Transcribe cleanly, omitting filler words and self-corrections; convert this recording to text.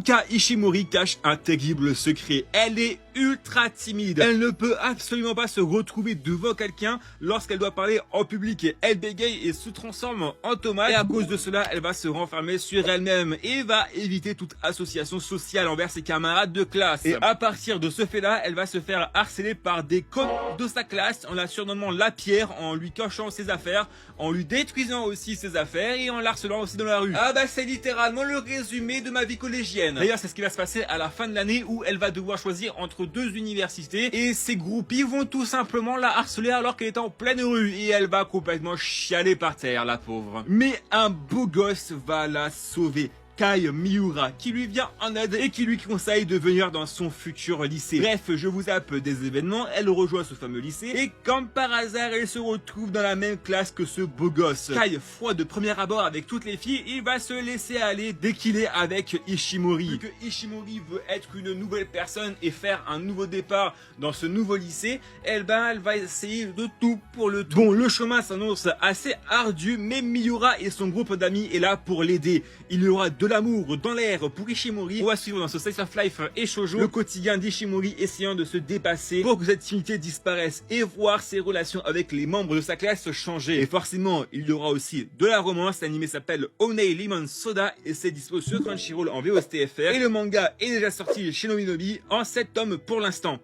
Haruka Ishimori cache un terrible secret. Elle est ultra timide. Elle ne peut absolument pas se retrouver devant quelqu'un lorsqu'elle doit parler en public. Elle bégaye et se transforme en tomate. Et à cause de cela, elle va se renfermer sur elle-même et va éviter toute association sociale envers ses camarades de classe. Et à partir de ce fait-là, elle va se faire harceler par des connes de sa classe en la surnommant la pierre, en lui cachant ses affaires, en lui détruisant aussi ses affaires et en l'harcelant aussi dans la rue. Ah bah c'est littéralement le résumé de ma vie collégienne. D'ailleurs c'est ce qui va se passer à la fin de l'année où elle va devoir choisir entre deux universités et ses groupies vont tout simplement la harceler alors qu'elle est en pleine rue et elle va complètement chialer par terre, la pauvre. Mais un beau gosse va la sauver. Kai Miura, qui lui vient en aide et qui lui conseille de venir dans son futur lycée. Bref, je vous zappe des événements, elle rejoint ce fameux lycée et comme par hasard, elle se retrouve dans la même classe que ce beau gosse. Kai, froid de premier abord avec toutes les filles, il va se laisser aller dès qu'il est avec Ishimori. Vu que Ishimori veut être une nouvelle personne et faire un nouveau départ dans ce nouveau lycée, elle va essayer de tout pour le tout. Bon, le chemin s'annonce assez ardu, mais Miura et son groupe d'amis est là pour l'aider. Il y aura de l'amour dans l'air pour Ishimori. On va suivre dans ce Slice of Life et Shoujo le quotidien d'Ishimori essayant de se dépasser pour que cette timidité disparaisse et voir ses relations avec les membres de sa classe changer. Et forcément, il y aura aussi de la romance. L'anime s'appelle Honey Lemon Soda et c'est dispo sur Crunchyroll en VOSTFR. Et le manga est déjà sorti chez Nominobi en 7 tomes pour l'instant.